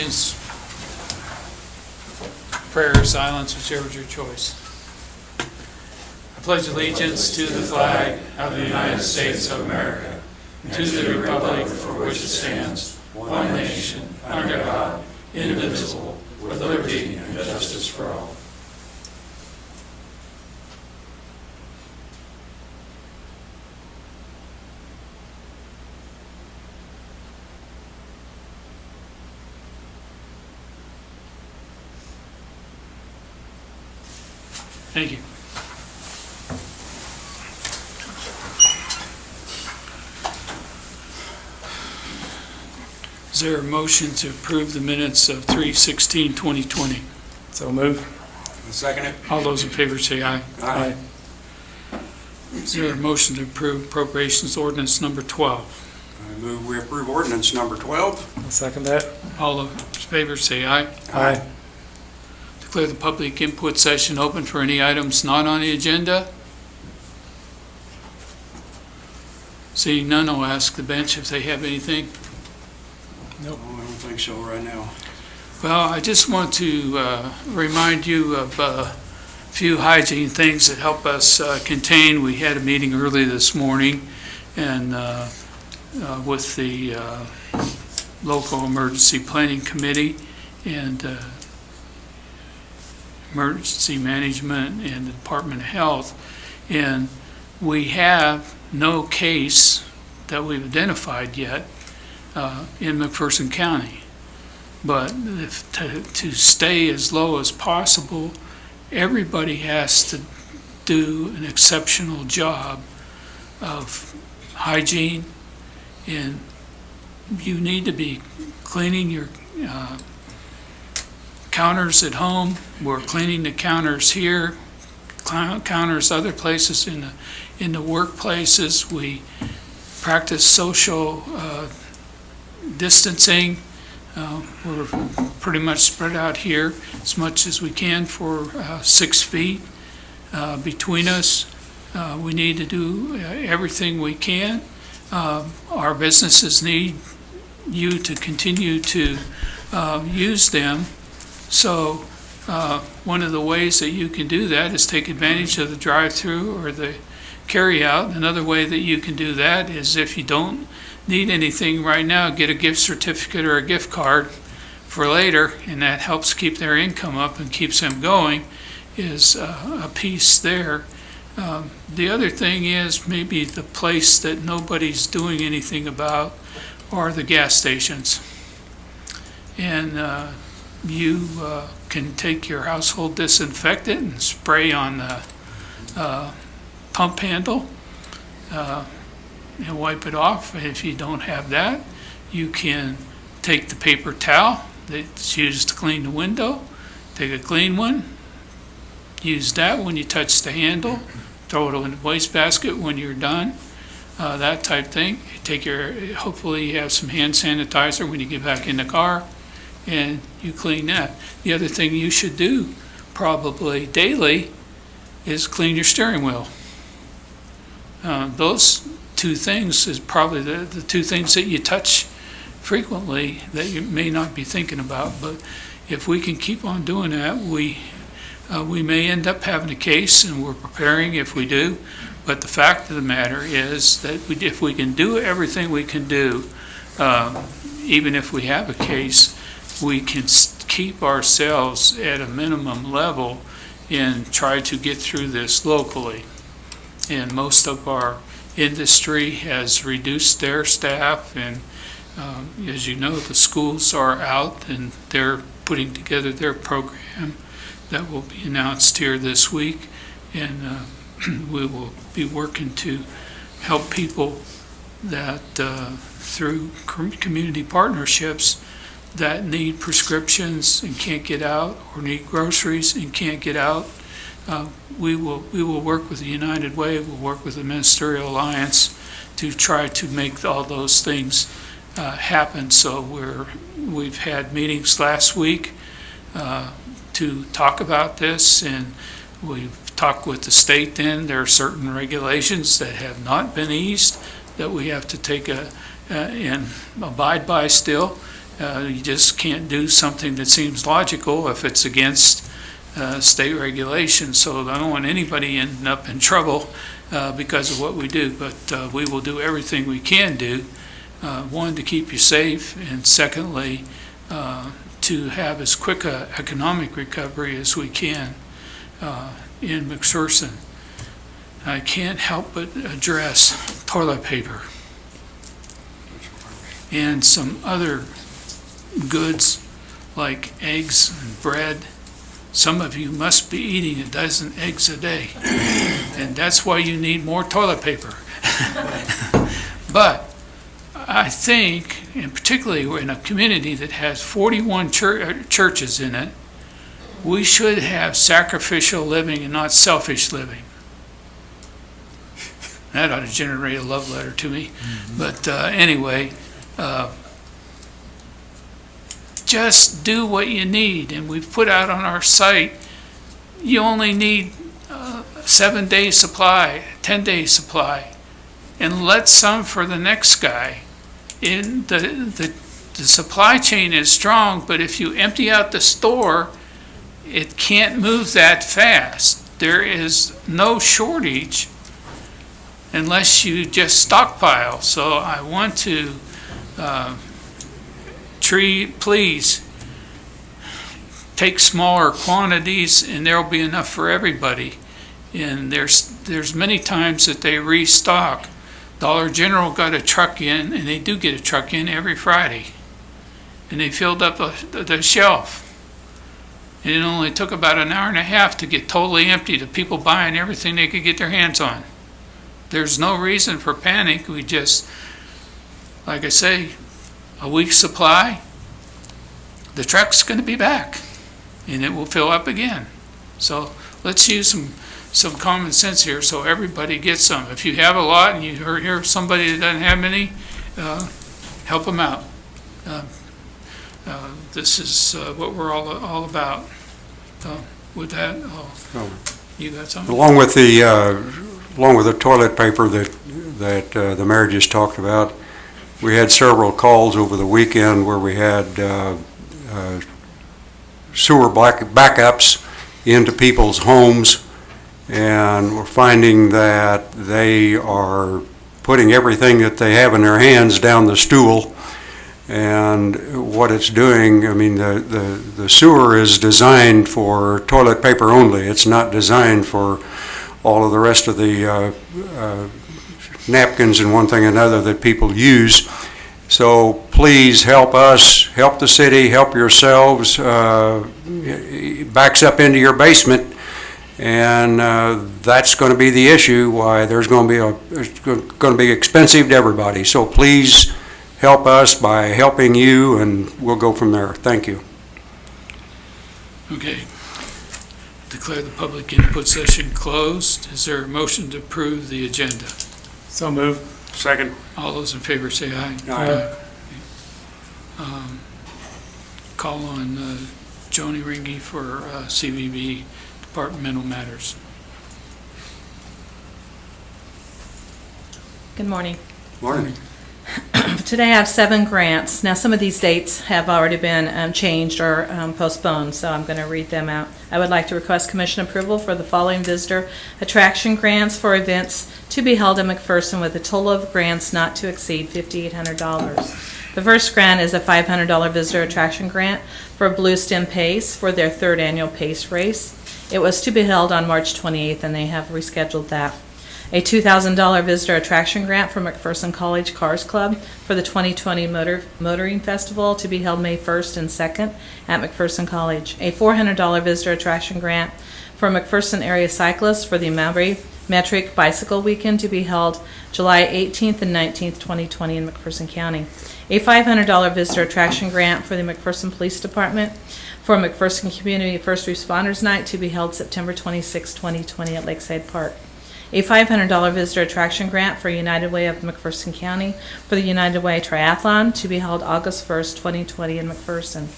Is prayer or silence, whichever is your choice. I pledge allegiance to the flag of the United States of America, and to the republic for which it stands, one nation, under God, indivisible, with liberty and justice for all. Thank you. Is there a motion to approve the minutes of 3/16/2020? So move. Second it. All those in favor say aye. Aye. Is there a motion to approve appropriations ordinance number 12? I move we approve ordinance number 12. I'll second that. All those in favor say aye. Aye. Declare the public input session open for any items not on the agenda. Seeing none, I'll ask the bench if they have anything. No, I don't think so right now. Well, I just want to remind you of a few hygiene things that help us contain. We had a meeting early this morning and with the local emergency planning committee and emergency management and the Department of Health. And we have no case that we've identified yet in McPherson County. But to stay as low as possible, everybody has to do an exceptional job of hygiene, and you need to be cleaning your counters at home. We're cleaning the counters here, counters other places in the workplaces. We practice social distancing. We're pretty much spread out here as much as we can for 6 feet between us. We need to do everything we can. Our businesses need you to continue to use them. So one of the ways that you can do that is take advantage of the drive-through or the carry-out. Another way that you can do that is if you don't need anything right now, get a gift certificate or a gift card for later, and that helps keep their income up and keeps them going, is a piece there. The other thing is maybe the place that nobody's doing anything about are the gas stations. And you can take your household disinfectant and spray on the pump handle and wipe it off. If you don't have that, you can take the paper towel that's used to clean the window, take a clean one, use that when you touch the handle, throw it in the wastebasket when you're done, that type thing. Hopefully you have some hand sanitizer when you get back in the car, and you clean that. The other thing you should do probably daily is clean your steering wheel. Those two things is probably the two things that you touch frequently that you may not be thinking about. But if we can keep on doing that, we may end up having a case, and we're preparing if we do. But the fact of the matter is that if we can do everything we can do, even if we have a case, we can keep ourselves at a minimum level and try to get through this locally. And most of our industry has reduced their staff, and as you know, the schools are out and they're putting together their program that will be announced here this week, and we will be working to help people that through community partnerships that need prescriptions and can't get out, or need groceries and can't get out. We will work with the United Way, we'll work with the Ministerial Alliance to try to make all those things happen. So we've had meetings last week to talk about this, and we've talked with the state. Then there are certain regulations that have not been eased that we have to take and abide by still. You just can't do something that seems logical if it's against state regulations. So I don't want anybody ending up in trouble because of what we do, but we will do everything we can do. One, to keep you safe, and secondly, to have as quick a economic recovery as we can in McPherson. I can't help but address toilet paper and some other goods like eggs and bread. Some of you must be eating a dozen eggs a day, and that's why you need more toilet paper. But I think, and particularly we're in a community that has 41 churches in it, we should have sacrificial living and not selfish living. That ought to generate a love letter to me. But anyway, just do what you need. And we've put out on our site, you only need 7-day supply, 10-day supply, and let some for the next guy. The supply chain is strong, but if you empty out the store, it can't move that fast. There is no shortage unless you just stockpile. So I want to please take smaller quantities, and there'll be enough for everybody. And there's many times that they restock. Dollar General got a truck in, and they do get a truck in every Friday, and they filled up the shelf. And it only took about an hour and a half to get totally empty, to people buying everything they could get their hands on. There's no reason for panic. We just, like I say, a week's supply, the truck's going to be back, and it will fill up again. So let's use some common sense here so everybody gets some. If you have a lot and you hear of somebody that doesn't have any, help them out. This is what we're all about. With that, you got something? Along with the toilet paper that the mayor just talked about, we had several calls over the weekend where we had sewer backups into people's homes, and we're finding that they are putting everything that they have in their hands down the stool. And what it's doing, I mean, the sewer is designed for toilet paper only. It's not designed for all of the rest of the napkins and one thing or another that people use. So please help us, help the city, help yourselves. It backs up into your basement, and that's going to be the issue. Why it's going to be expensive to everybody. So please help us by helping you, and we'll go from there. Thank you. Okay. Declare the public input session closed. Is there a motion to approve the agenda? So moved. Second. All those in favor say aye. Aye. Call on Joni Ringy for CVB Departmental Matters. Good morning. Morning. Today I have 7 grants. Now some of these dates have already been changed or postponed, so I'm going to read them out. I would like to request commission approval for the following visitor attraction grants for events to be held in McPherson with a total of grants not to exceed $5,800. The first grant is a $500 visitor attraction grant for Blue Stem Pace for their 3rd annual Pace race. It was to be held on March 28th, and they have rescheduled that. A $2,000 visitor attraction grant for McPherson College Cars Club for the 2020 Motoring Festival to be held May 1st and 2nd at McPherson College. A $400 visitor attraction grant for McPherson area cyclists for the Mowbray Metric Bicycle Weekend to be held July 18th and 19th, 2020 in McPherson County. A $500 visitor attraction grant for the McPherson Police Department for McPherson Community First Responders Night to be held September 26, 2020 at Lakeside Park. A $500 visitor attraction grant for United Way of McPherson County for the United Way Triathlon to be held August 1st, 2020 in McPherson.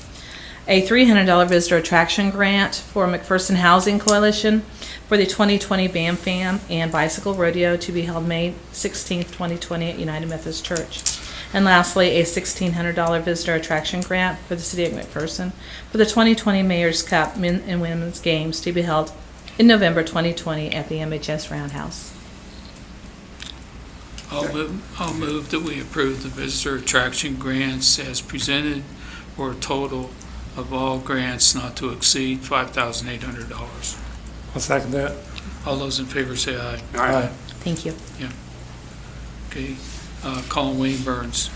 A $300 visitor attraction grant for McPherson Housing Coalition for the 2020 Bam Fam and Bicycle Rodeo to be held May 16th, 2020 at United Methodist Church. And lastly, a $1,600 visitor attraction grant for the City of McPherson for the 2020 Mayor's Cup Men and Women's Games to be held in November 2020 at the MHS Roundhouse. I'll move that we approve the visitor attraction grants as presented for a total of all grants not to exceed $5,800. I'll second that. All those in favor say aye. Aye. Thank you. Okay, Colin Wayne Burns.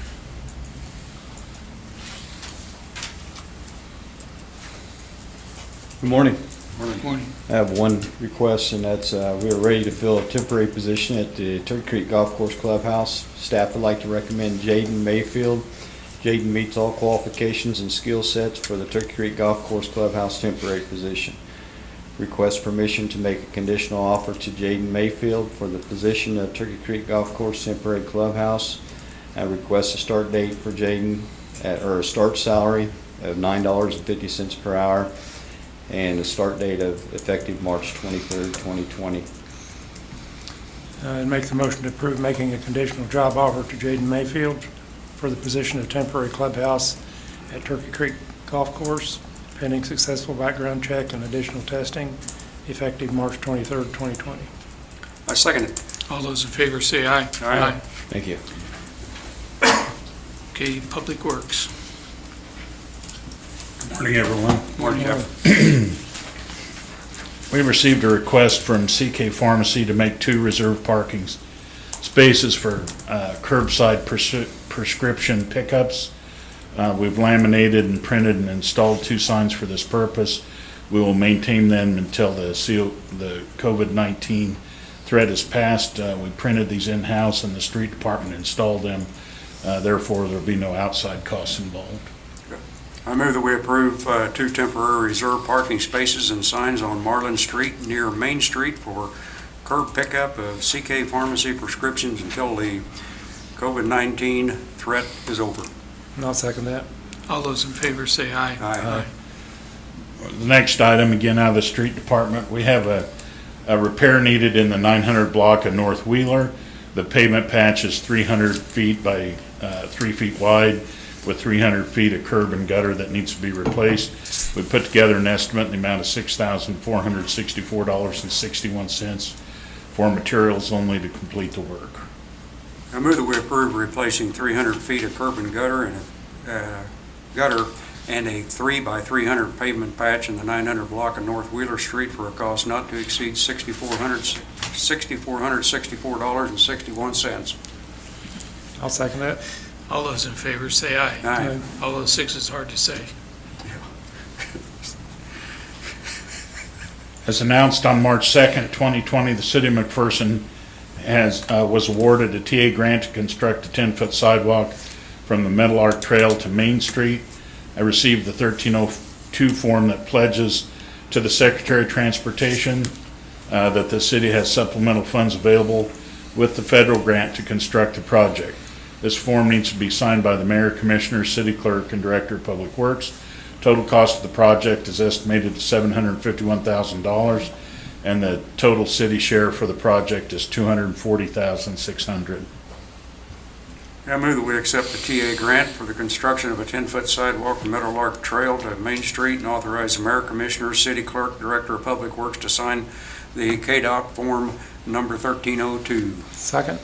Good morning. Morning. I have one request, and that's we are ready to fill a temporary position at the Turkey Creek Golf Course Clubhouse. Staff would like to recommend Jaden Mayfield. Jaden meets all qualifications and skill sets for the Turkey Creek Golf Course Clubhouse temporary position. Request permission to make a conditional offer to Jaden Mayfield for the position of Turkey Creek Golf Course temporary clubhouse. I request a start date for Jaden, or a start salary of $9.50 per hour, and a start date of effective March 23rd, 2020. I'd make the motion to approve making a conditional job offer to Jaden Mayfield for the position of temporary clubhouse at Turkey Creek Golf Course, pending successful background check and additional testing, effective March 23rd, 2020. I second it. All those in favor say aye. Aye. Thank you. Okay, Public Works. Morning, everyone. Morning, Jeff. We received a request from CK Pharmacy to make 2 reserved parking spaces for curbside prescription pickups. We've laminated and printed and installed 2 signs for this purpose. We will maintain them until the COVID-19 threat is passed. We printed these in-house and the street department installed them. Therefore, there'll be no outside costs involved. I move that we approve 2 temporary reserved parking spaces and signs on Marlin Street near Main Street for curb pickup of CK Pharmacy prescriptions until the COVID-19 threat is over. And I'll second that. All those in favor say aye. Aye. The next item, again out of the street department, we have a repair needed in the 900 block of North Wheeler. The pavement patch is 300 feet by 3 feet wide with 300 feet of curb and gutter that needs to be replaced. We put together an estimate in the amount of $6,464.61 for materials only to complete the work. I move that we approve replacing 300 feet of curb and gutter and a 3 by 300 pavement patch in the 900 block of North Wheeler Street for a cost not to exceed $6,464.61. I'll second that. All those in favor say aye. Aye. All those 6 is hard to say. As announced on March 2nd, 2020, the City of McPherson was awarded a TA grant to construct a 10-foot sidewalk from the Metal Arc Trail to Main Street. I received the 1302 form that pledges to the Secretary of Transportation that the city has supplemental funds available with the federal grant to construct the project. This form needs to be signed by the Mayor, Commissioner, City Clerk, and Director of Public Works. Total cost of the project is estimated to $751,000, and the total city share for the project is $240,600. I move that we accept the TA grant for the construction of a 10-foot sidewalk from Metal Arc Trail to Main Street and authorize the Mayor, Commissioner, City Clerk, Director of Public Works to sign the KDOT form number 1302. Second.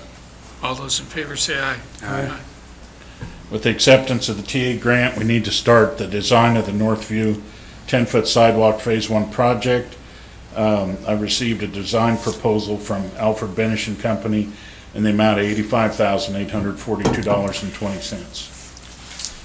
All those in favor say aye. Aye. With the acceptance of the TA grant, we need to start the design of the Northview 10-foot sidewalk Phase 1 project. I received a design proposal from Alfred Benish and Company in the amount of $85,842.20.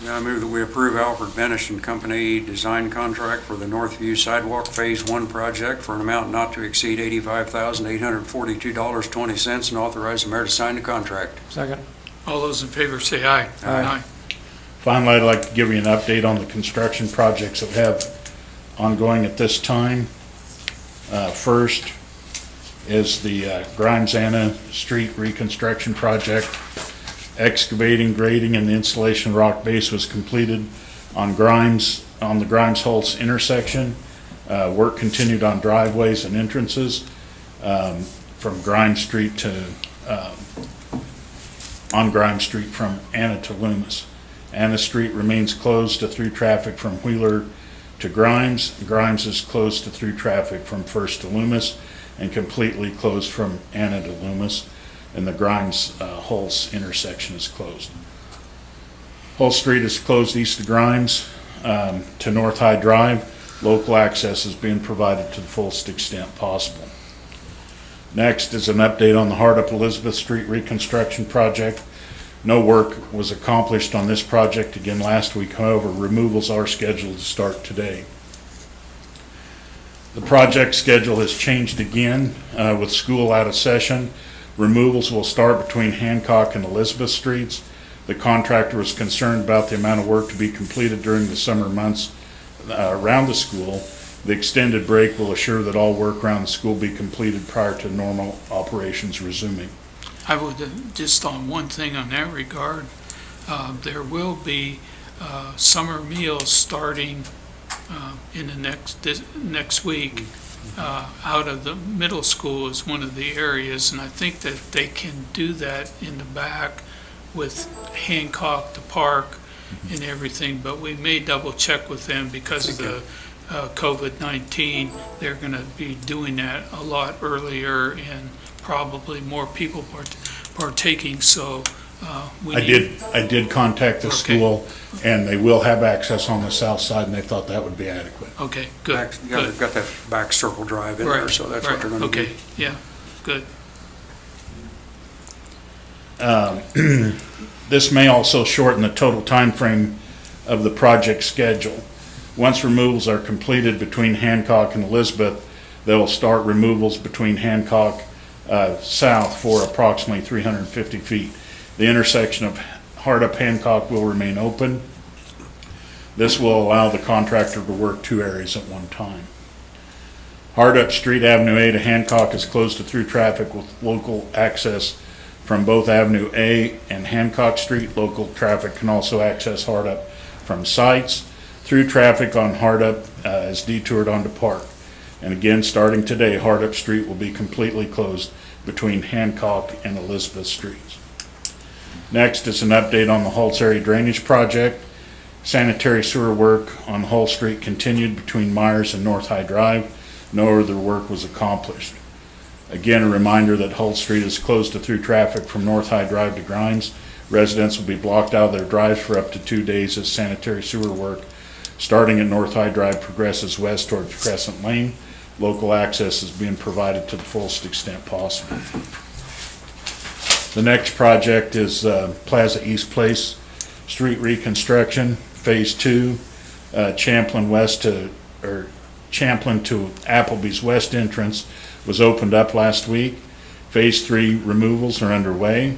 I move that we approve Alfred Benish and Company design contract for the Northview Sidewalk Phase 1 project for an amount not to exceed $85,842.20 and authorize the mayor to sign the contract. Second. All those in favor say aye. Aye. Finally, I'd like to give you an update on the construction projects that we have ongoing at this time. First is the Grimes-Anna Street reconstruction project. Excavating, grading, and the installation of rock base was completed on the Grimes-Holtz intersection. Work continued on driveways and entrances from Grimes Street to on Grimes Street from Anna to Loomis. Anna Street remains closed to through traffic from Wheeler to Grimes. Grimes is closed to through traffic from First to Loomis and completely closed from Anna to Loomis. And the Grimes-Hulse intersection is closed. Hull Street is closed east of Grimes to North High Drive. Local access is being provided to the fullest extent possible. Next is an update on the Hardup Elizabeth Street reconstruction project. No work was accomplished on this project again last week. However, removals are scheduled to start today. The project schedule has changed again with school out of session. Removals will start between Hancock and Elizabeth Streets. The contractor was concerned about the amount of work to be completed during the summer months around the school. The extended break will assure that all work around the school be completed prior to normal operations resuming. I would, just on one thing on that regard, there will be summer meals starting in the next week. Out of the middle school is one of the areas, and I think that they can do that in the back with Hancock, the park, and everything, but we may double check with them because of the COVID-19. They're going to be doing that a lot earlier and probably more people partaking, so we need... I did contact the Okay. school, and they will have access on the south side, and they thought that would be adequate. Okay, good, Got good. that back circle drive in there, Right, so that's what right, they're gonna do. okay, yeah, good. This may also shorten the total time frame of the project schedule. Once removals are completed between Hancock and Elizabeth, they will start removals between Hancock south for approximately 350 feet. The intersection of Hardup Hancock will remain open. This will allow the contractor to work two areas at one time. Hardup Street, Avenue A to Hancock is closed to through traffic with local access from both Avenue A and Hancock Street. Local traffic can also access Hardup from sites. Through traffic on Hardup is detoured onto Park. And again, starting today, Hardup Street will be completely closed between Hancock and Elizabeth Streets. Next is an update on the Hulse area drainage project. Sanitary sewer work on Hull Street continued between Myers and North High Drive. No other work was accomplished. Again, a reminder that Hull Street is closed to through traffic from North High Drive to Grimes. Residents will be blocked out of their drives for up to 2 days as sanitary sewer work starting at North High Drive progresses west towards Crescent Lane. Local access is being provided to the fullest extent possible. The next project is Plaza East Place Street reconstruction, Phase 2, Champlin to Applebee's West entrance was opened up last week. Phase 3 removals are underway.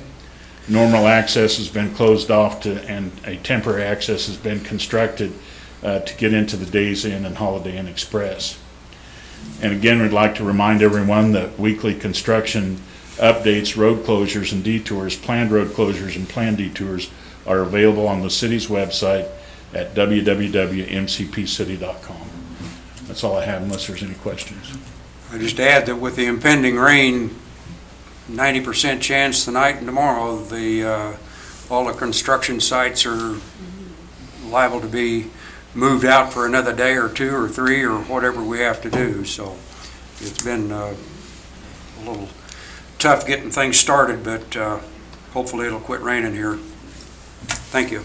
Normal access has been closed off and a temporary access has been constructed to get into the Days Inn and Holiday Inn Express. And again, we'd like to remind everyone that weekly construction updates, road closures and detours, planned road closures and planned detours are available on the city's website at www.mcpcity.com. That's all I have unless there's any questions. I just add that with the impending rain, 90% chance tonight and tomorrow, all the construction sites are liable to be moved out for another day or 2 or 3 or whatever we have to do. So it's been a little tough getting things started, but hopefully it'll quit raining here. Thank you.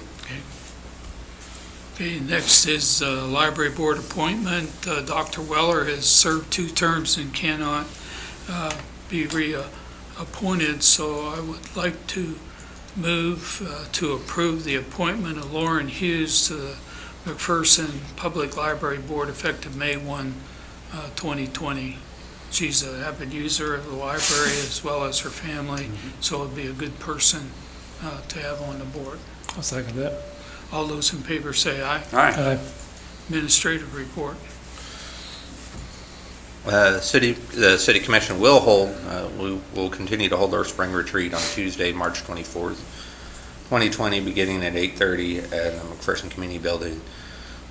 Okay, next is library board appointment. Dr. Weller has served 2 terms and cannot be reappointed, so I would like to move to approve the appointment of Lauren Hughes to the McPherson Public Library Board effective May 1, 2020. She's an avid user of the library as well as her family, so it'd be a good person to have on the board. I'll second that. All those in favor say aye. Aye. Administrative report. The city commission will we will continue to hold our spring retreat on Tuesday, March 24th, 2020, beginning at 8:30 at the McPherson Community Building,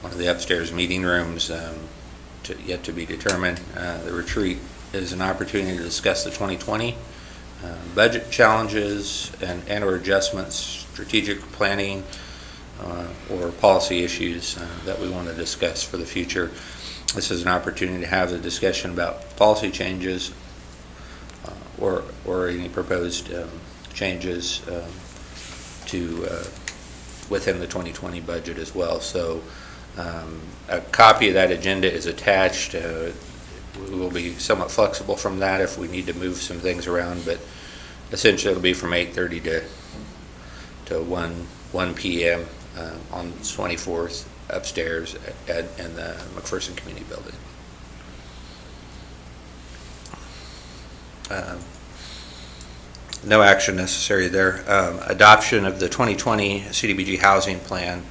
one of the upstairs meeting rooms, yet to be determined. The retreat is an opportunity to discuss the 2020 budget challenges and/or adjustments, strategic planning, or policy issues that we want to discuss for the future. This is an opportunity to have a discussion about policy changes or any proposed changes to within the 2020 budget as well. So a copy of that agenda is attached. We will be somewhat flexible from that if we need to move some things around, but essentially it'll be from 8:30 to 1 p.m. On the 24th upstairs in the McPherson Community Building. No action necessary there. Adoption of the 2020 CDBG housing plan.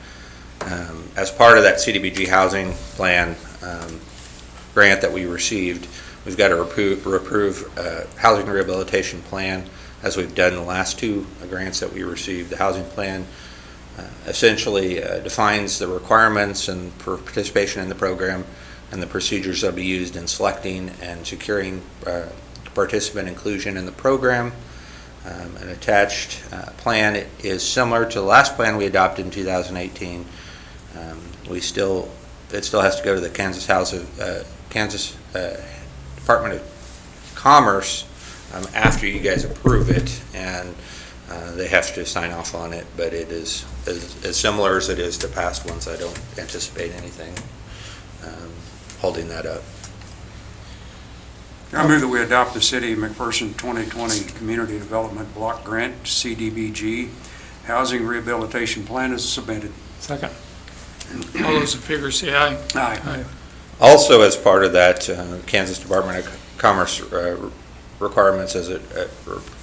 As part of that CDBG housing plan grant that we received, we've got to approve housing rehabilitation plan, as we've done the last two grants that we received. The housing plan essentially defines the requirements and for participation in the program and the procedures that will be used in selecting and securing participant inclusion in the program. An attached plan is similar to the last plan we adopted in 2018. It still has to go to the Kansas Department of Commerce after you guys approve it, and they have to sign off on it, but it is as similar as it is to past ones. I don't anticipate anything holding that up. I move that we adopt the City of McPherson 2020 Community Development Block Grant, CDBG, Housing Rehabilitation Plan as submitted. Second. All those in favor say aye. Aye. Also, as part of that, Kansas Department of Commerce requirements as it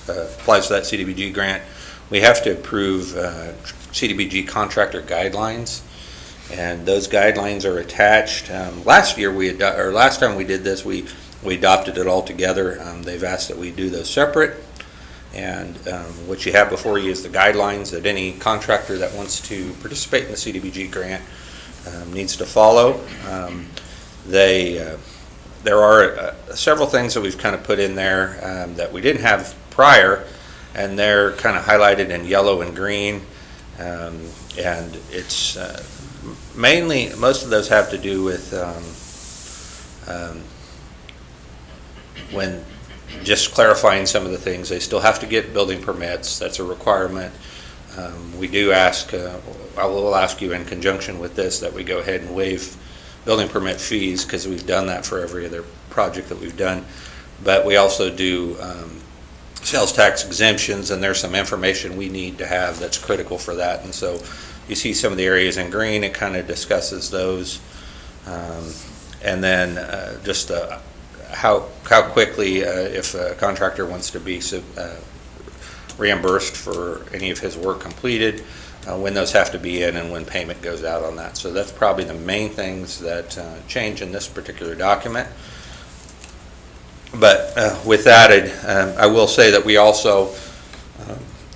applies to that CDBG grant, we have to approve CDBG contractor guidelines, and those guidelines are attached. Last time we did this, we adopted it all together. They've asked that we do those separate, and what you have before you is the guidelines that any contractor that wants to participate in the CDBG grant needs to follow. There are several things that we've kind of put in there that we didn't have prior, and they're kind of highlighted in yellow and green, and it's mainly, most of those have to do with when just clarifying some of the things. They still have to get building permits. That's a requirement. We do ask, I will ask you in conjunction with this, that we go ahead and waive building permit fees, because we've done that for every other project that we've done. But we also do sales tax exemptions, and there's some information we need to have that's critical for that. And so you see some of the areas in green, it kind of discusses those. And then just how quickly, if a contractor wants to be reimbursed for any of his work completed, when those have to be in and when payment goes out on that. So that's probably the main things that change in this particular document. But with that, I will say that we also,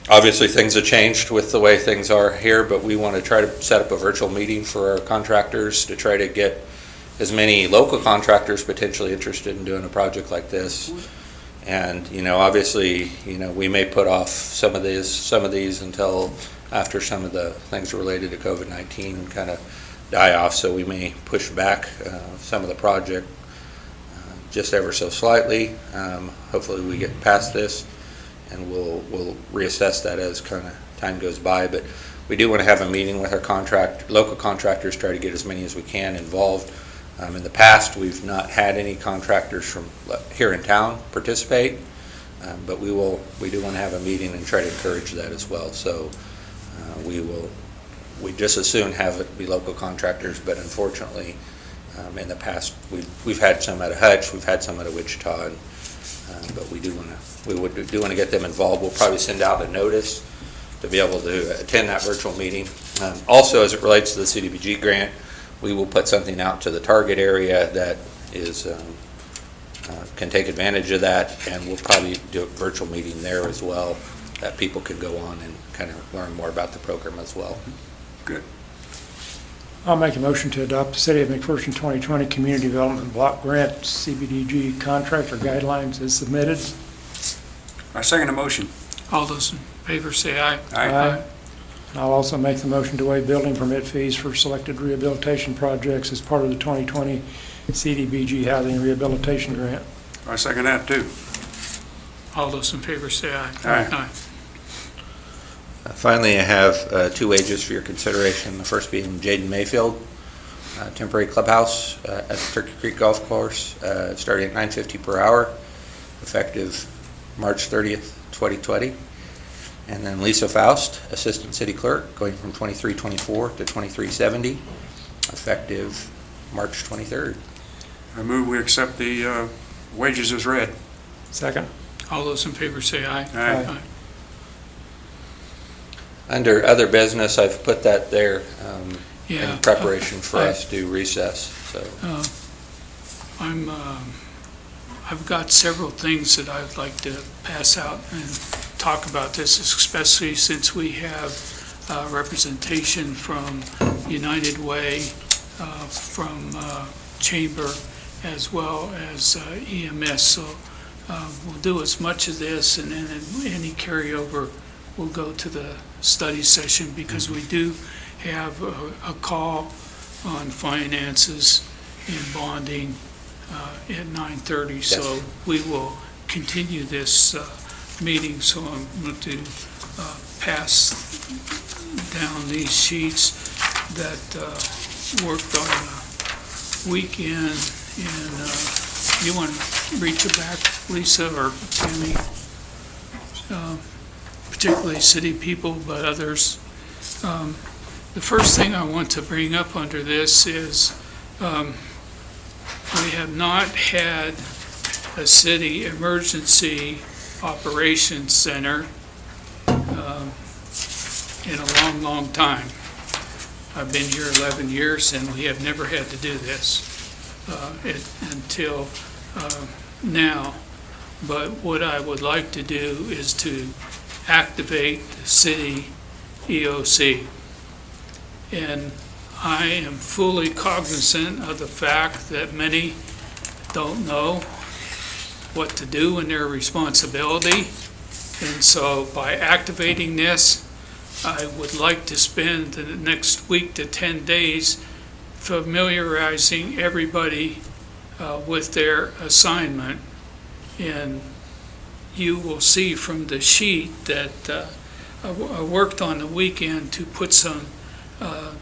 obviously things have changed with the way things are here, but we want to try to set up a virtual meeting for our contractors to try to get as many local contractors potentially interested in doing a project like this. And, obviously, we may put off some of these until after some of the things related to COVID-19 kind of die off. So we may push back some of the project just ever so slightly. Hopefully we get past this, and we'll reassess that as kind of time goes by. But we do want to have a meeting with our local contractors, try to get as many as we can involved. In the past, we've not had any contractors from here in town participate, but we do want to have a meeting and try to encourage that as well. So we just as soon have it be local contractors, but unfortunately, in the past, we've had some out of Hutch, we've had some out of Wichita, but we do want to get them involved. We'll probably send out a notice to be able to attend that virtual meeting. Also, as it relates to the CDBG grant, we will put something out to the target area that is can take advantage of that, and we'll probably do a virtual meeting there as well, that people can go on and kind of learn more about the program as well. Good. I'll make a motion to adopt the City of McPherson 2020 Community Development Block Grant CBDG contractor guidelines as submitted. I second the motion. All those in favor say aye. Aye. I'll also make the motion to waive building permit fees for selected rehabilitation projects as part of the 2020 CDBG Housing Rehabilitation Grant. I second that too. All those in favor say aye. Aye. Finally, I have two wages for your consideration. The first being Jaden Mayfield, temporary clubhouse at the Turkey Creek Golf Course, starting at $9.50 per hour, effective March 30th, 2020. And then Lisa Faust, assistant city clerk, going from $23.24 to $23.70, effective March 23rd. I move we accept the wages as read. Second. All those in favor say aye. Aye. Aye. Under other business, I've put that there Yeah. in preparation for us to recess, so. I've got several things that I'd like to pass out and talk about this, especially since we have representation from United Way, from Chamber, as well as EMS. So we'll do as much of this, and then any carryover will go to the study session, because we do have a call on finances and bonding at 9:30. Yes. So we will continue this meeting, so I'm going to pass down these sheets that worked on the weekend. And you want to reach it back, Lisa or Tammy? Particularly city people, but others. The first thing I want to bring up under this is we have not had a city emergency operations center in a long, long time. I've been here 11 years, and we have never had to do this until now. But what I would like to do is to activate the city EOC. And I am fully cognizant of the fact that many don't know what to do in their responsibility. And so by activating this, I would like to spend the next week to 10 days familiarizing everybody with their assignment. And you will see from the sheet that I worked on the weekend to put some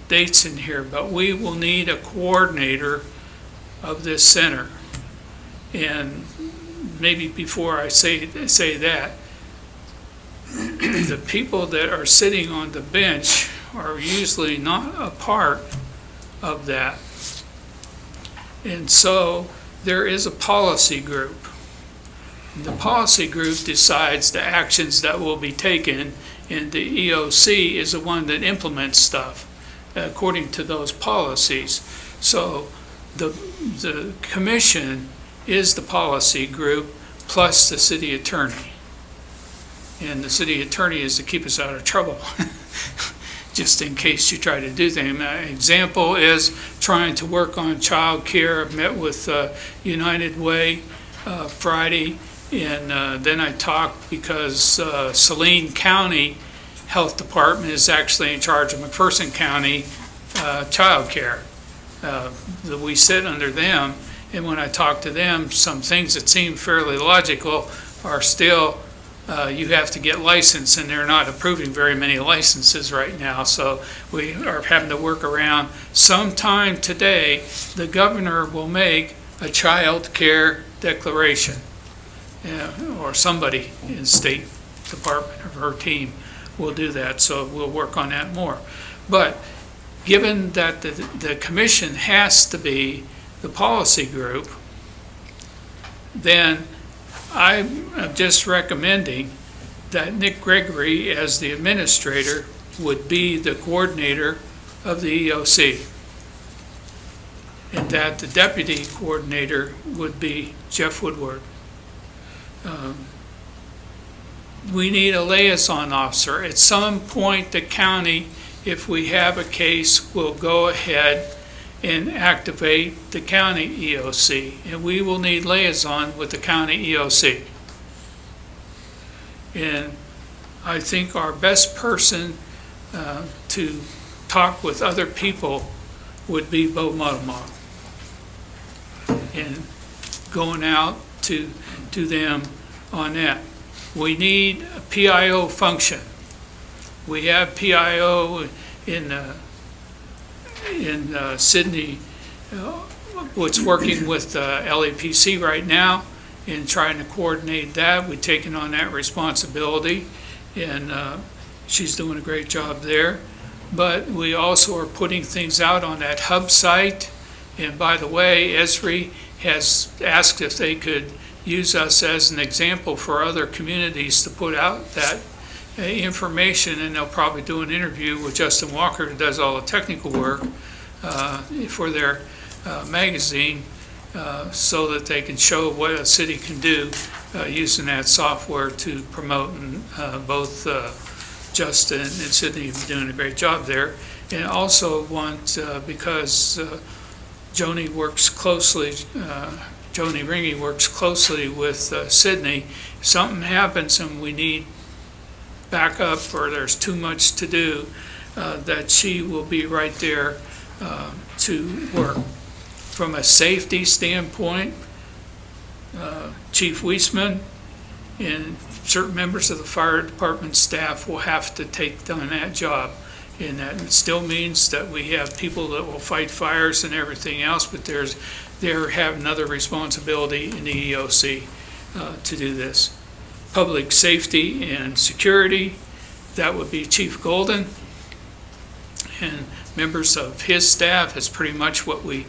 dates in here, but we will need a coordinator of this center. And maybe before I say that, the people that are sitting on the bench are usually not a part of that. And so there is a policy group. The policy group decides the actions that will be taken, and the EOC is the one that implements stuff according to those policies. So the commission is the policy group plus the city attorney. And the city attorney is to keep us out of trouble, just in case you try to do things. An example is trying to work on child care. I've met with United Way Friday, and then I talked because Saline County Health Department is actually in charge of McPherson County child care. We sit under them, and when I talk to them, some things that seem fairly logical are still, you have to get licensed, and they're not approving very many licenses right now, so we are having to work around. Sometime today, the governor will make a child care declaration, or somebody in State Department of her team will do that, so we'll work on that more. But given that the commission has to be the policy group, then I'm just recommending that Nick Gregory, as the administrator, would be the coordinator of the EOC, and that the deputy coordinator would be Jeff Woodward. We need a liaison officer. At some point, the county, if we have a case, will go ahead and activate the county EOC, and we will need liaison with the county EOC. And I think our best person to talk with other people would be Bo Muddlemore. And going out to them on that. We need a PIO function. We have PIO in Sydney, what's working with LAPC right now in trying to coordinate that. We've taken on that responsibility, and she's doing a great job there. But we also are putting things out on that hub site. And by the way, Esri has asked if they could use us as an example for other communities to put out that information, and they'll probably do an interview with Justin Walker, who does all the technical work for their magazine, so that they can show what a city can do using that software to promote. And both Justin and Sydney have been doing a great job there. And also want, because Joni works closely, Joni Ringy works closely with Sydney. If something happens and we need backup or there's too much to do, that she will be right there to work. From a safety standpoint, Chief Weisman and certain members of the fire department staff will have to take on that job. And that still means that we have people that will fight fires and everything else, but they have another responsibility in the EOC to do this. Public safety and security, that would be Chief Golden. And members of his staff is pretty much what we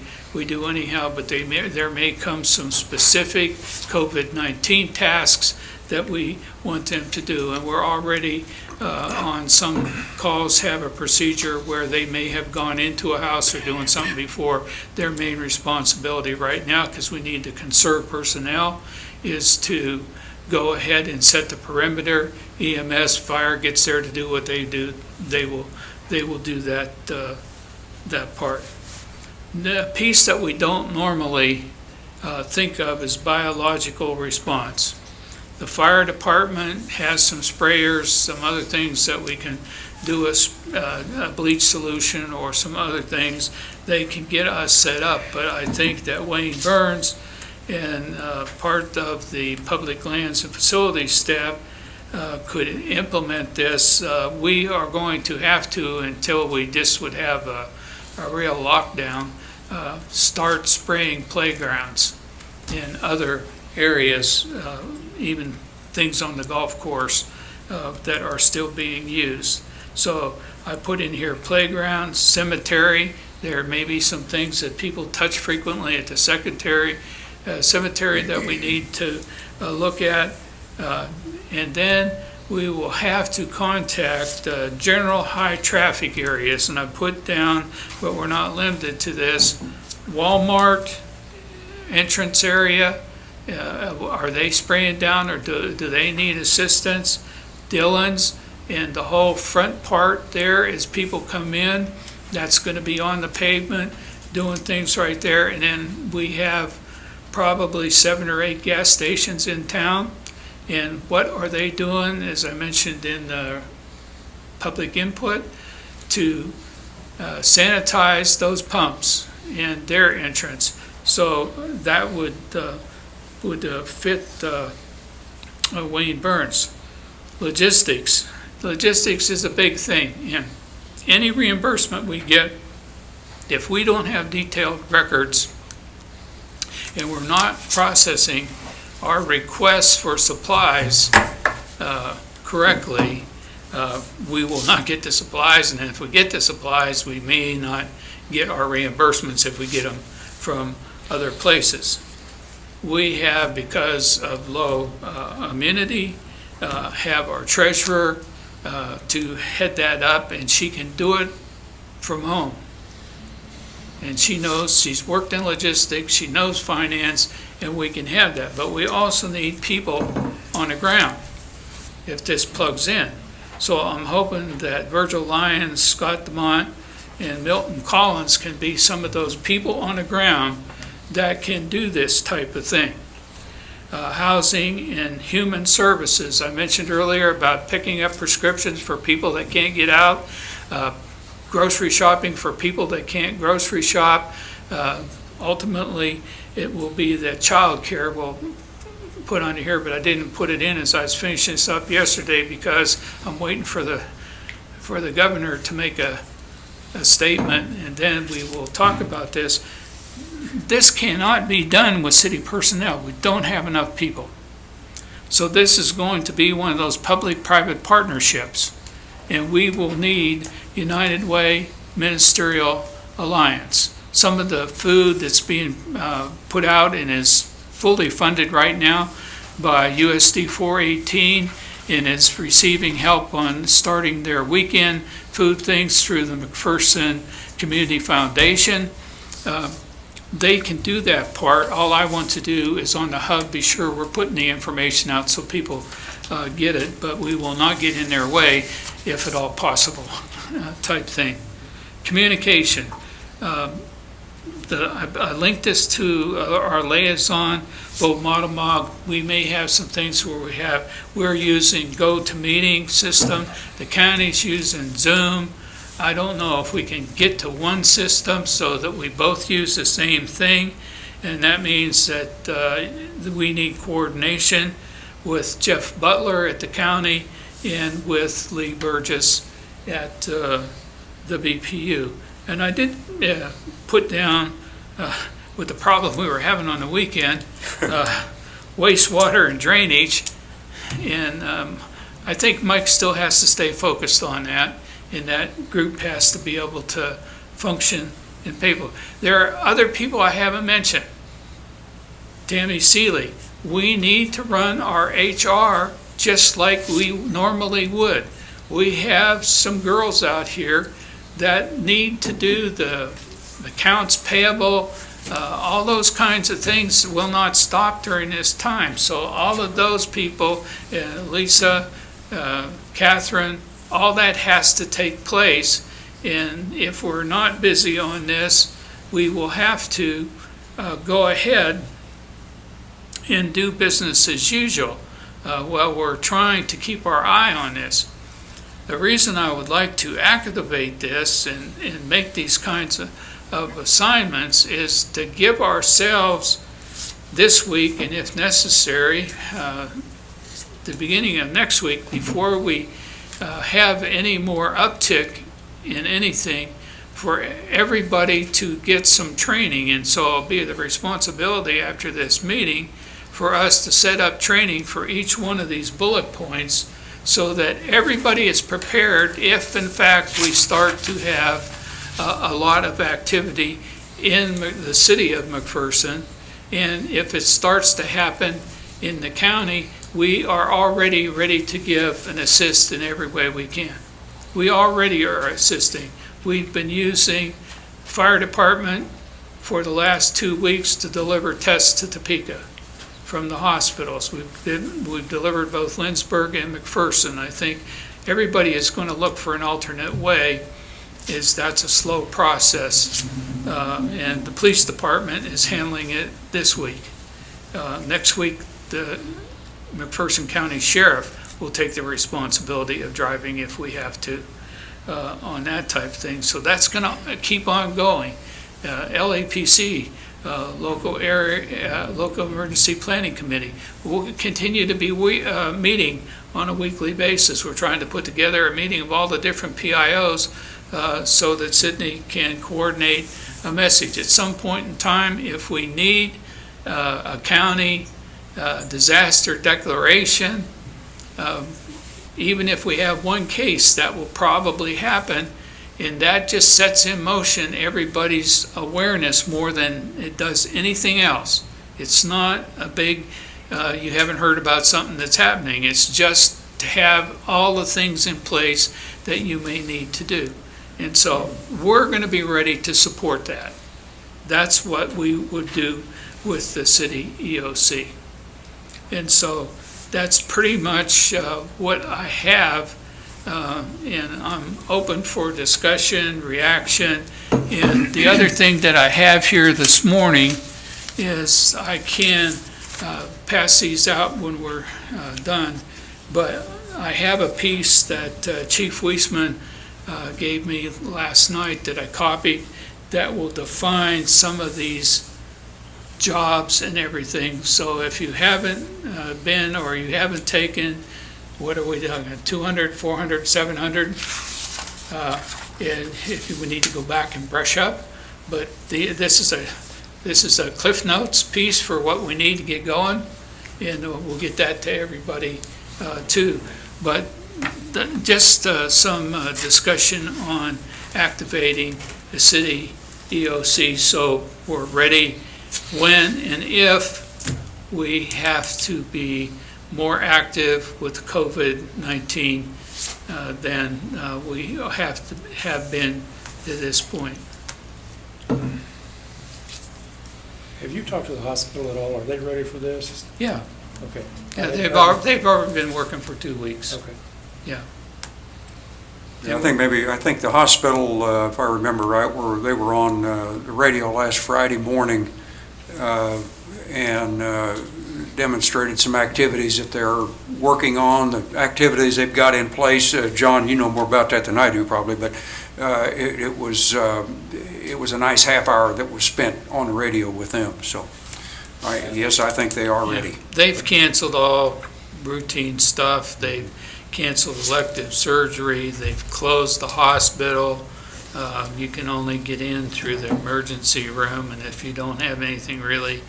do anyhow, but there may come some specific COVID-19 tasks that we want them to do. And we're already on some calls have a procedure where they may have gone into a house or doing something before. Their main responsibility right now, because we need to conserve personnel, is to go ahead and set the perimeter. EMS, fire gets there to do what they do. They will do that part. The piece that we don't normally think of is biological response. The fire department has some sprayers, some other things that we can do a bleach solution or some other things. They can get us set up, but I think that Wayne Burns and part of the public lands and facilities staff could implement this. We are going to have to, until we just would have a real lockdown, start spraying playgrounds in other areas, even things on the golf course that are still being used. So I put in here playgrounds, cemetery. There may be some things that people touch frequently at the cemetery that we need to look at. And then we will have to contact general high traffic areas. And I put down, but we're not limited to this, Walmart entrance area. Are they spraying down, or do they need assistance? Dillon's, and the whole front part there as people come in, that's going to be on the pavement doing things right there. And then we have probably 7 or 8 gas stations in town. And what are they doing, as I mentioned in the public input, to sanitize those pumps and their entrance? So that would fit Wayne Burns. Logistics is a big thing, and any reimbursement we get, if we don't have detailed records and we're not processing our requests for supplies correctly, we will not get the supplies, and if we get the supplies, we may not get our reimbursements if we get them from other places. We have, because of low immunity, have our treasurer to head that up, and she can do it from home. And she knows, she's worked in logistics, she knows finance, and we can have that. But we also need people on the ground if this plugs in. So I'm hoping that Virgil Lyons, Scott DeMont, and Milton Collins can be some of those people on the ground that can do this type of thing. housing, and human services. I mentioned earlier about picking up prescriptions for people that can't get out, grocery shopping for people that can't grocery shop. Ultimately, it will be that child care will put on here, but I didn't put it in as I was finishing this up yesterday because I'm waiting for the governor to make a statement, and then we will talk about this. This cannot be done with city personnel. We don't have enough people. So this is going to be one of those public-private partnerships, and we will need United Way Ministerial Alliance. Some of the food that's being put out and is fully funded right now by USD 418 and is receiving help on starting their weekend food things through the McPherson Community Foundation. They can do that part. All I want to do is on the hub, be sure we're putting the information out so people get it, but we will not get in their way if at all possible, type thing. Communication. I linked this to our liaison, Bo Motomog. We may have some things where we're using GoToMeeting system. The county's using Zoom. I don't know if we can get to one system so that we both use the same thing. And that means that we need coordination with Jeff Butler at the county and with Lee Burgess at the BPU. And I did put down, with the problem we were having on the weekend, wastewater and drainage. And I think Mike still has to stay focused on that, and that group has to be able to function in people. There are other people I haven't mentioned. Tammy Seeley. We need to run our HR just like we normally would. We have some girls out here that need to do the accounts payable, all those kinds of things will not stop during this time. So all of those people, Lisa, Catherine, all that has to take place. And if we're not busy on this, we will have to go ahead and do business as usual while we're trying to keep our eye on this. The reason I would like to activate this and make these kinds of assignments is to give ourselves this week, and if necessary, the beginning of next week, before we have any more uptick in anything, for everybody to get some training. And so it'll be the responsibility after this meeting for us to set up training for each one of these bullet points so that everybody is prepared if in fact we start to have a lot of activity in the city of McPherson. And if it starts to happen in the county, we are already ready to give and assist in every way we can. We already are assisting. We've been using fire department for the last 2 weeks to deliver tests to Topeka from the hospitals. We've delivered both Lindsborg and McPherson. I think everybody is going to look for an alternate way, is that's a slow process. And the police department is handling it this week. Next week, the McPherson County Sheriff will take the responsibility of driving if we have to on that type of thing. So that's going to keep on going. LAPC, local emergency planning committee, will continue to be meeting on a weekly basis. We're trying to put together a meeting of all the different PIOs so that Sydney can coordinate a message. At some point in time, if we need a county disaster declaration, even if we have one case, that will probably happen, and that just sets in motion everybody's awareness more than it does anything else. It's not a big, you haven't heard about something that's happening. It's just to have all the things in place that you may need to do. And so we're going to be ready to support that. That's what we would do with the city EOC. And so that's pretty much what I have, and I'm open for discussion, reaction. And the other thing that I have here this morning is I can pass these out when we're done, but I have a piece that Chief Weisman gave me last night that I copied that will define some of these jobs and everything. So if you haven't been or you haven't taken, what are we doing, 200, 400, 700? And if you would need to go back and brush up, but this is a Cliff Notes piece for what we need to get going, and we'll get that to everybody too. But just some discussion on activating the city EOC, so we're ready when and if we have to be more active with COVID-19 than we have been to this point. Have you talked to the hospital at all? Are they ready for this? Yeah, Okay. yeah, they've already been working for 2 weeks. Okay. Yeah. Yeah, I think the hospital, if I remember right, they were on the radio last Friday morning and demonstrated some activities that they're working on, the activities they've got in place. John, you know more about that than I do probably, but it was a nice half hour that was spent on the radio with them. So, yes, I think they are ready. Yeah. They've canceled all routine stuff. They've canceled elective surgery. They've closed the hospital. You can only get in through the emergency room, and if you don't have anything really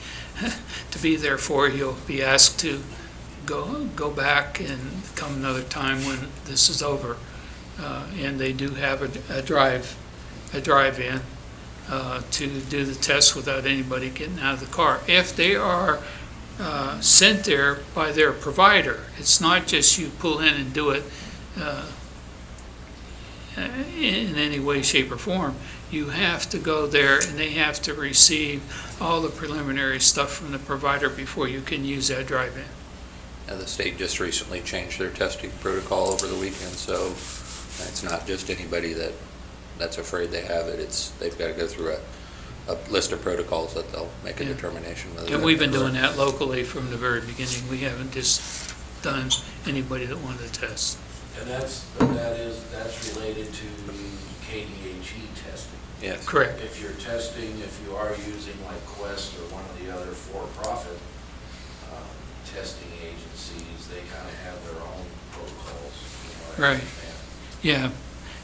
to be there for, you'll be asked to go back and come another time when this is over. And they do have a drive-in to do the test without anybody getting out of the car. If they are sent there by their provider, it's not just you pull in and do it in any way, shape, or form. You have to go there and they have to receive all the preliminary stuff from the provider before you can use that drive-in. The state just recently changed their testing protocol over the weekend, so it's not just anybody that's afraid they have it. They've got to go through a list of protocols that they'll make a Yeah. determination whether. And we've been doing that locally from the very beginning. We haven't just done anybody that wanted to test. And that's related to KDHE testing. Yes. Correct. If you're testing, if you are using like Quest or one of the other for-profit testing agencies, they kind of have their own protocols. You know, I Right. understand. Yeah,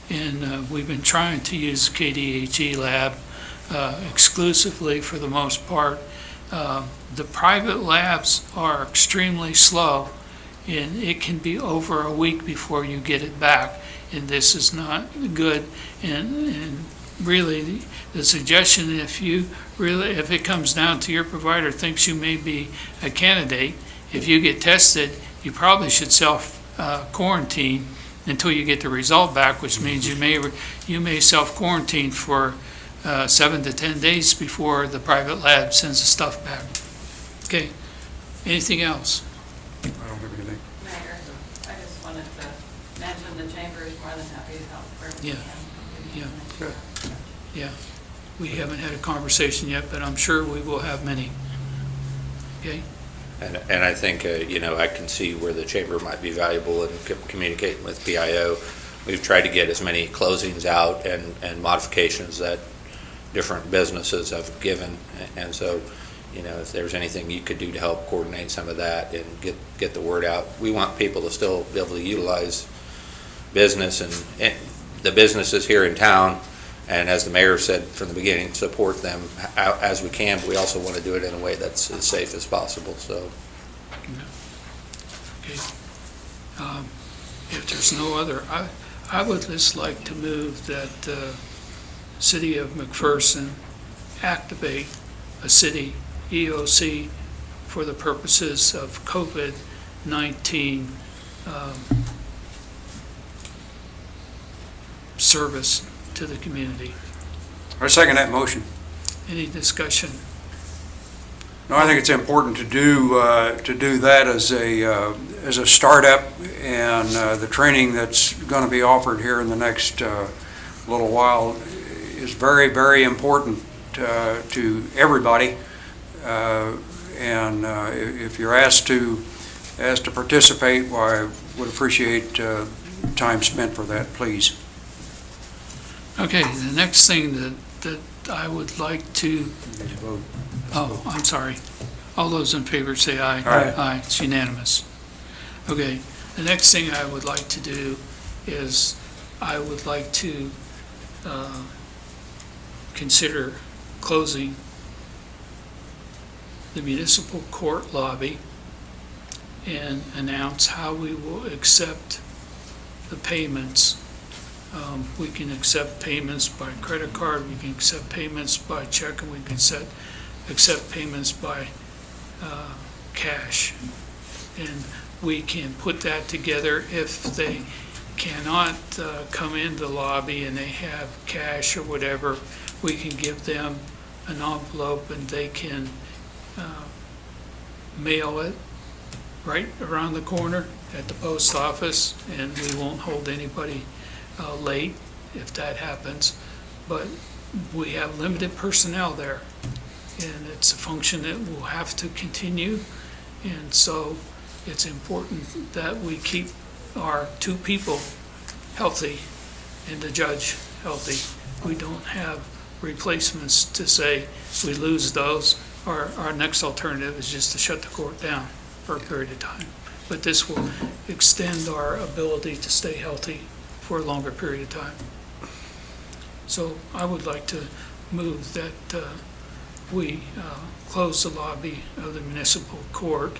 and we've been trying to use KDHE lab exclusively for the most part. The private labs are extremely slow, and it can be over a week before you get it back, and this is not good. And really, the suggestion, if it comes down to your provider thinks you may be a candidate, if you get tested, you probably should self-quarantine until you get the result back, which means you may self-quarantine for 7 to 10 days before the private lab sends the stuff back. Okay, anything else? I don't have anything. Mayor, I just wanted to mention the chamber is more than happy to help wherever we Yeah. can. Good. Yeah, we haven't had a conversation yet, but I'm sure we will have many. Okay, And I think, I can see where the chamber might be valuable in communicating with PIO. We've tried to get as many closings out and modifications that different businesses have given. And so, if there's anything you could do to help coordinate some of that and get the word out. We want people to still be able to utilize business and the businesses here in town. And as the mayor said from the beginning, support them as we can, but we also want to do it in a way that's as safe as possible, so. okay. If there's no other, I would just like to move that City of McPherson activate a city EOC for the purposes of COVID-19 service to the community. I second that motion. Any discussion? No, I think it's important to do that as a startup, and the training that's going to be offered here in the next little while is very, very important to everybody. And if you're asked to participate, why, I would appreciate time spent for that, please. Okay, the next thing that I would like to, oh, I'm sorry. All those in favor say aye. Aye. Aye, it's unanimous. Okay, the next thing I would like to do is I would like to consider closing the municipal court lobby and announce how we will accept the payments. We can accept payments by credit card, we can accept payments by check, and we can accept payments by cash. And we can put that together. If they cannot come into the lobby and they have cash or whatever, we can give them an envelope and they can mail it right around the corner at the post office, and we won't hold anybody late if that happens. But we have limited personnel there, and it's a function that will have to continue. And so it's important that we keep our 2 people healthy and the judge healthy. We don't have replacements to say we lose those. Our next alternative is just to shut the court down for a period of time. But this will extend our ability to stay healthy for a longer period of time. So I would like to move that we close the lobby of the municipal court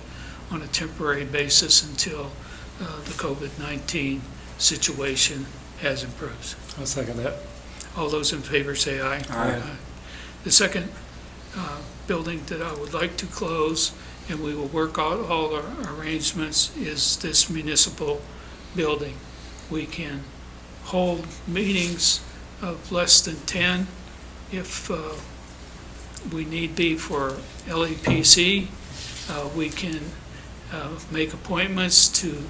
on a temporary basis until the COVID-19 situation has improved. I'll second that. All those in favor say aye. Aye. The second building that I would like to close, and we will work out all our arrangements, is this municipal building. We can hold meetings of less than 10 if we need be for LEPC. We can make appointments to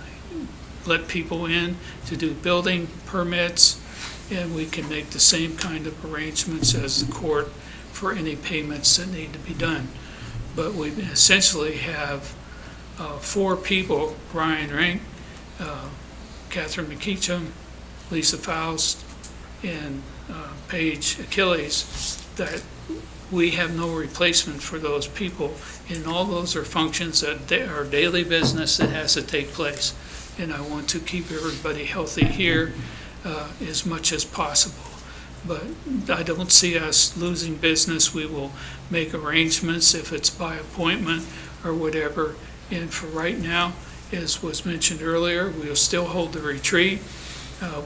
let people in to do building permits, and we can make the same kind of arrangements as the court for any payments that need to be done. But we essentially have 4 people: Brian Rink, Catherine McKeachum, Lisa Faust, and Paige Achilles, that we have no replacement for those people. And all those are functions that are daily business that has to take place. And I want to keep everybody healthy here as much as possible. But I don't see us losing business. We will make arrangements if it's by appointment or whatever. And for right now, as was mentioned earlier, we'll still hold the retreat.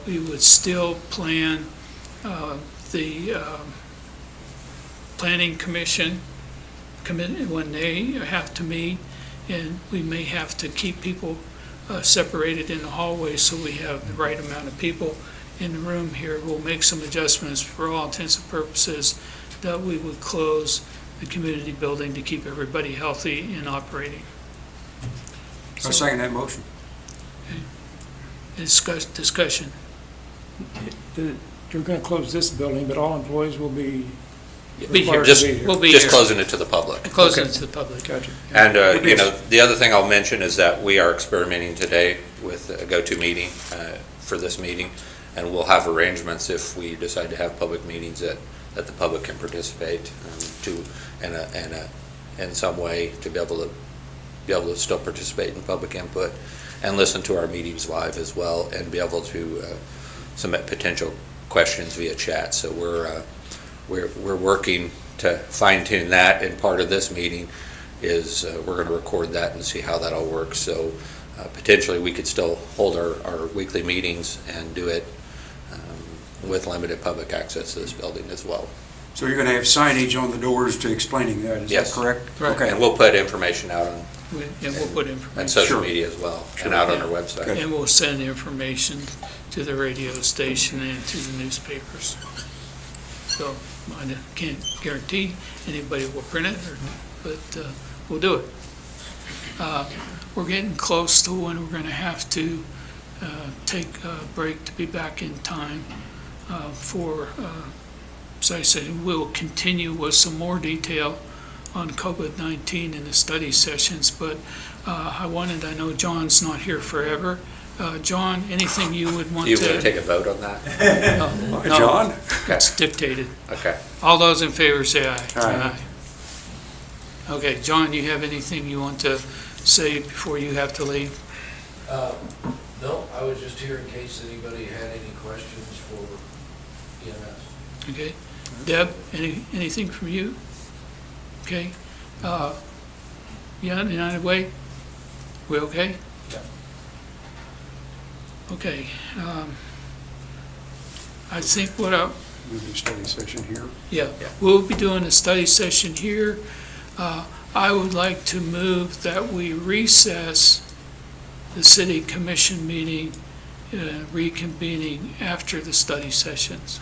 We would still plan the planning commission when they have to meet, and we may have to keep people separated in the hallway so we have the right amount of people in the room here. We'll make some adjustments for all intents and purposes that we would close the community building to keep everybody healthy and operating. I second that motion. Discussion. You're going to close this building, but all employees will be Be here. required to be here. We'll be Just here. closing it to the public. Closing it to the public. Gotcha. And, the other thing I'll mention is that we are experimenting today with a GoToMeeting for this meeting, and we'll have arrangements if we decide to have public meetings that the public can participate in some way to be able to still participate in public input and listen to our meetings live as well, and be able to submit potential questions via chat. So we're working to fine tune that, and part of this meeting is we're going to record that and see how that all works. So potentially we could still hold our weekly meetings and do it with limited public access to this building as well. So you're going to have signage on the doors to explaining that, is that Yes. correct? Right. Okay. And we'll put information out on And we'll put and information. social Sure. media as well, and out on our website. Good. And we'll send information to the radio station and to the newspapers. So I can't guarantee anybody will print it, but we'll do it. We're getting close to when we're going to have to take a break to be back in time for, as I said, we'll continue with some more detail on COVID-19 in the study sessions, but I know John's not here forever. John, anything you would want to? You want to take a vote on that? No, John? it's dictated. Okay. All those in favor say aye. Aye. Okay, John, you have anything you want to say before you have to leave? No, I was just here in case anybody had any questions for EMS. Okay. Deb, anything from you? Okay. Yeah, United Way? We okay? Yeah. Okay. I think what I, Move the study session here. yeah, we'll be doing a study session here. I would like to move that we recess the city commission meeting, reconvening after the study sessions.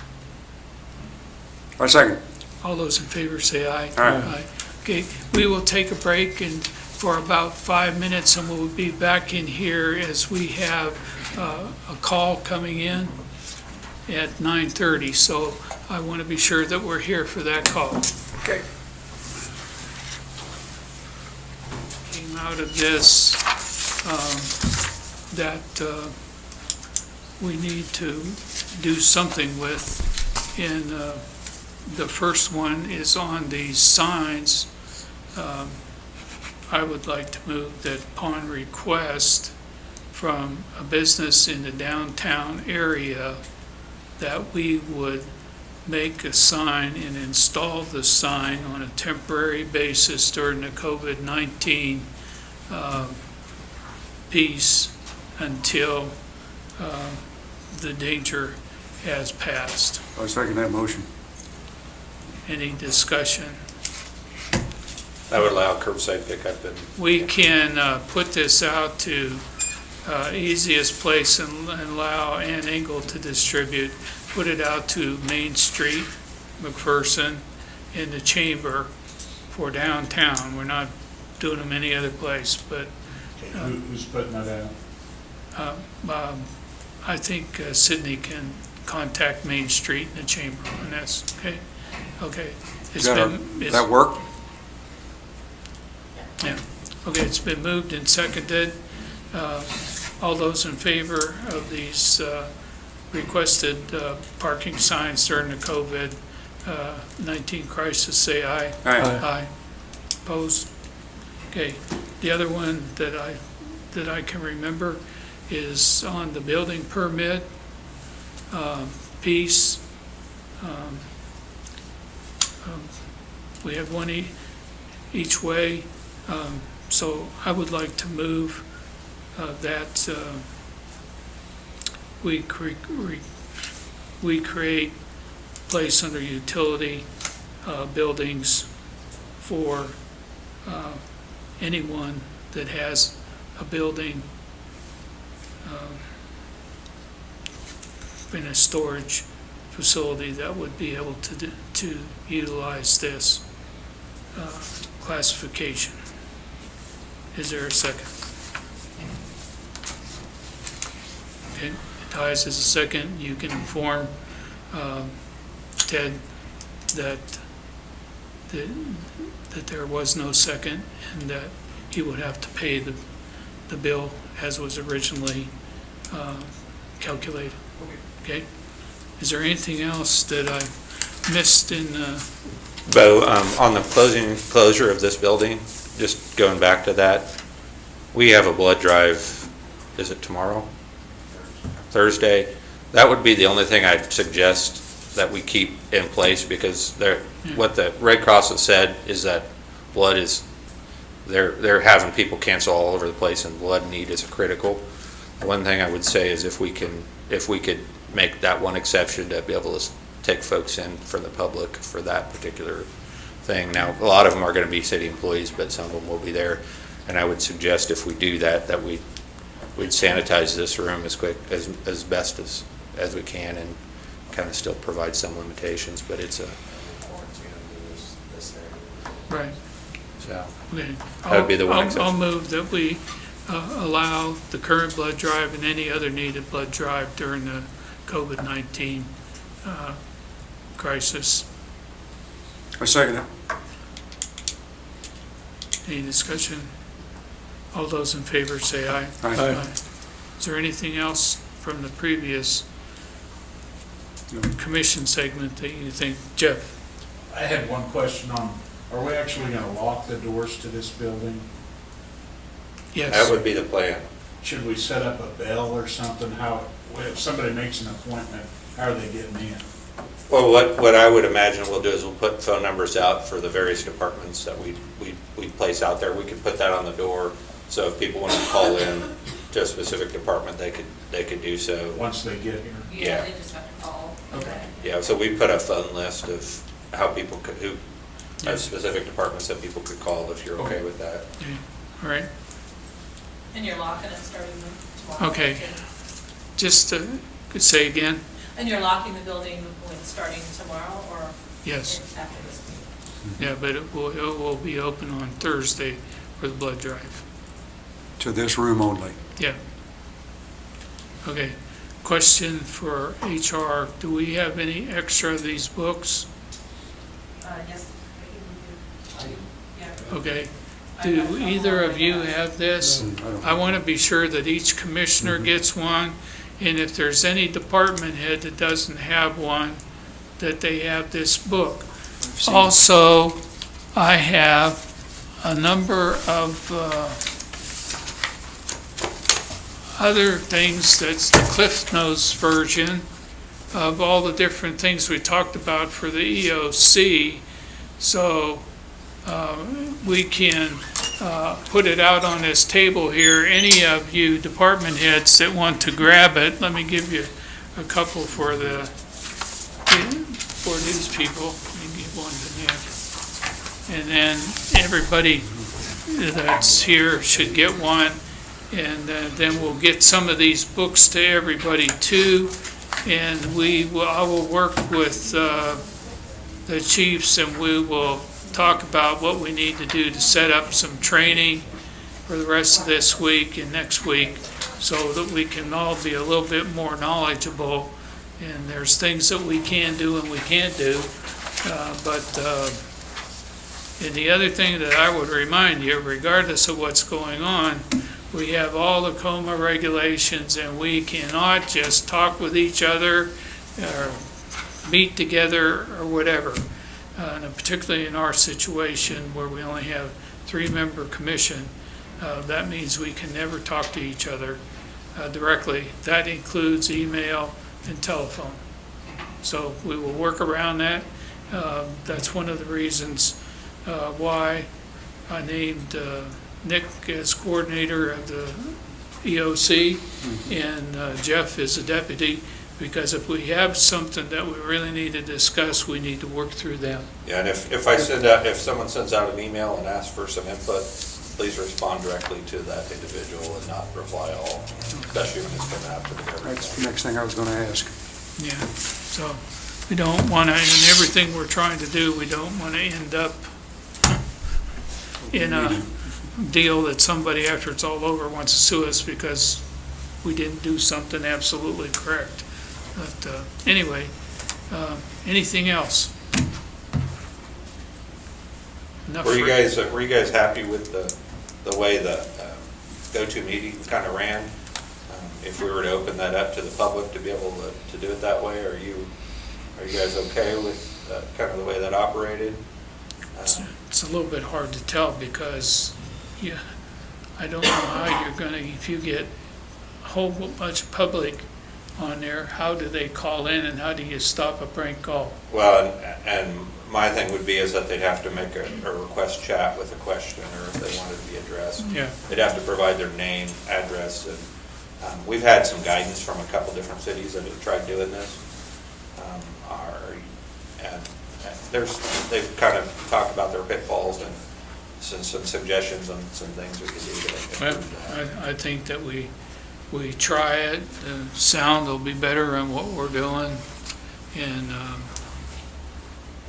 I second. All those in favor say aye. Aye. Okay, we will take a break and for about 5 minutes, and we'll be back in here as we have a call coming in at 9:30. So I want to be sure that we're here for that call. Okay. Came out of this, that we need to do something with. And the first one is on these signs. I would like to move that upon request from a business in the downtown area, that we would make a sign and install the sign on a temporary basis during the COVID-19 piece until the danger has passed. I second that motion. Any discussion? That would allow curbside pickup and. We can put this out to easiest place and allow Ann Engel to distribute, put it out to Main Street, McPherson, and the Chamber for downtown. We're not doing them any other place, but Who's putting that out? I think Sydney can contact Main Street and the Chamber on this, okay? Okay. It's Does that work? Yeah, okay, it's been moved and seconded. All those in favor of these requested parking signs during the COVID-19 crisis, say aye. Aye. Aye. Opposed? Okay. The other one that I can remember is on the building permit piece. We have one each way. So I would like to move that we create place under utility buildings for anyone that has a building in a storage facility that would be able to utilize this classification. Is there a second? Okay, Tyus is a second. You can inform Ted that there was no second and that he would have to pay the bill as was originally calculated. Okay? Is there anything else that I missed in Bo, on the closure of this building, just going back to that, we have a blood drive, is it tomorrow? Thursday? That would be the only thing I'd suggest that we keep in place, because what the Red Cross has said is that blood is, they're having people cancel all over the place, and blood need is critical. One thing I would say is if we could make that one exception to be able to take folks in for the public for that particular thing. Now, a lot of them are going to be city employees, but some of them will be there. And I would suggest if we do that, that we'd sanitize this room as best as we can, and kind of still provide some limitations, but it's a, right? so. Okay. That would be the one I'll exception. move that we allow the current blood drive and any other needed blood drive during the COVID-19 crisis. I second it. Any discussion? All those in favor say aye. Aye. Is there anything else from the previous commission segment that you think, Jeff? I had one question on, are we actually gonna lock the doors to this building? That Yes. would be the plan. Should we set up a bell or something? How, if somebody makes an appointment, how are they getting in? Well, what I would imagine we'll do is we'll put phone numbers out for the various departments that we place out there. We could put that on the door, so if people want to call in to a specific department, they could do so. Once they get here? Yeah. They just have to call. Okay. Yeah, so we put a phone list of how people could, of specific departments that people could call if you're okay with that. All right, And you're locking it starting tomorrow? Okay. just could say again? And you're locking the building starting tomorrow or Yes. after this meeting? Yeah, but it will be open on Thursday for the blood drive. To this room only. Yeah. Okay. Question for HR, do we have any extra of these books? Yes. Yeah. Okay. Do either of you have this? I want to be sure that each commissioner gets one, and if there's any department head that doesn't have one, that they have this book. Also, I have a number of other things, that's the Cliff Notes version of all the different things we talked about for the EOC. So we can put it out on this table here. Any of you department heads that want to grab it, let me give you a couple for these people. Let me give one to Nick. And then everybody that's here should get one. And then we'll get some of these books to everybody too. And I will work with the chiefs, and we will talk about what we need to do to set up some training for the rest of this week and next week, so that we can all be a little bit more knowledgeable. And there's things that we can do and we can't do. And the other thing that I would remind you, regardless of what's going on, we have all the COMA regulations, and we cannot just talk with each other or meet together or whatever. And particularly in our situation where we only have 3-member commission, that means we can never talk to each other directly. That includes email and telephone. So we will work around that. That's one of the reasons why I named Nick as coordinator of the EOC, and Jeff is a deputy, because if we have something that we really need to discuss, we need to work through them. Yeah, and if someone sends out an email and asks for some input, please respond directly to that individual and not reply all, especially when it's coming after the government. That's the next thing I was going to ask. Yeah, so we don't want to, in everything we're trying to do, we don't want to end up in a deal that somebody, after it's all over, wants to sue us because we didn't do something absolutely correct. But anyway, anything else? Enough Were you for- guys happy with the way the go-to meeting kind of ran? If we were to open that up to the public to be able to do it that way, are you guys okay with kind of the way that operated? It's a little bit hard to tell because, I don't know how you're gonna, if you get a whole bunch of public on there, how do they call in and how do you stop a prank call? Well, and my thing would be is that they'd have to make a request chat with a question, or if they wanted to be addressed. Yeah. They'd have to provide their name, address, and we've had some guidance from a couple different cities that have tried doing this. They've kind of talked about their pitfalls and some suggestions on some things we could do to Well, improve that. I think that we try it, the sound will be better on what we're doing. And,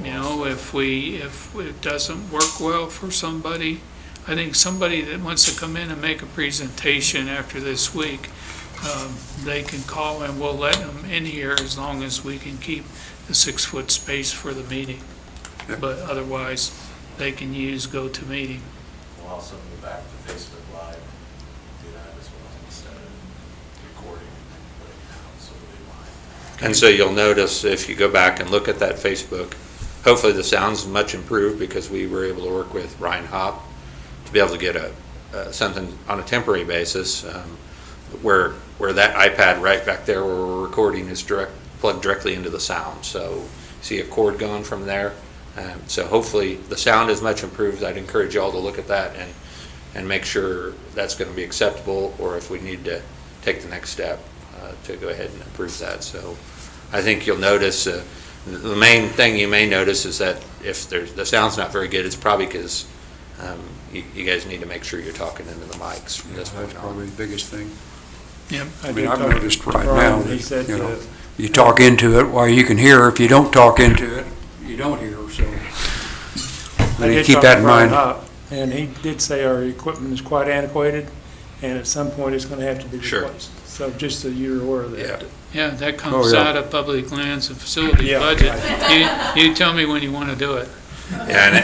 if it doesn't work well for somebody, I think somebody that wants to come in and make a presentation after this week, they can call and we'll let them in here as long as we can keep the 6-foot space for the meeting. Yep. But otherwise, they can use GoToMeeting. Well, also move back to Facebook Live, do that as well instead of recording and putting it out, so they might. And so you'll notice if you go back and look at that Facebook, hopefully the sound's much improved because we were able to work with Ryan Hopp to be able to get something on a temporary basis where that iPad right back there where we're recording is plugged directly into the sound. So see a cord going from there. So hopefully the sound is much improved. I'd encourage you all to look at that and make sure that's going to be acceptable, or if we need to take the next step to go ahead and improve that. So I think you'll notice the main thing you may notice is that if the sound's not very good, it's probably because you guys need to make sure you're talking into the mics from this point That's on. probably the biggest thing. Yep. I mean, did I've talk noticed to right Brian, now and he that, said, you know, you talk into it while you can hear. If you don't talk into it, you don't hear, so. I you did keep talk that to in Brian mind. Hopp, and he did say our equipment is quite antiquated, and at some point it's gonna have to be Sure. replaced. So just so you're aware of that. Yeah, that Oh, comes yeah. out of public lands and facilities Yeah, budget. You tell me when you want to do it. Yeah, and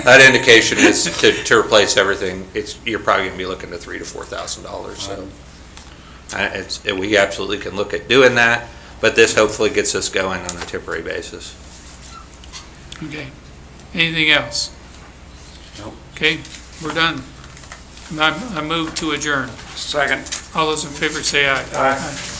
that indication is to replace everything. You're probably going to be looking to $3,000 to $4,000. So we absolutely can look at doing that, but this hopefully gets us going on a temporary basis. Okay. Anything else? Nope. Okay, we're done. I move to adjourn. Second. All those in favor say aye. Aye.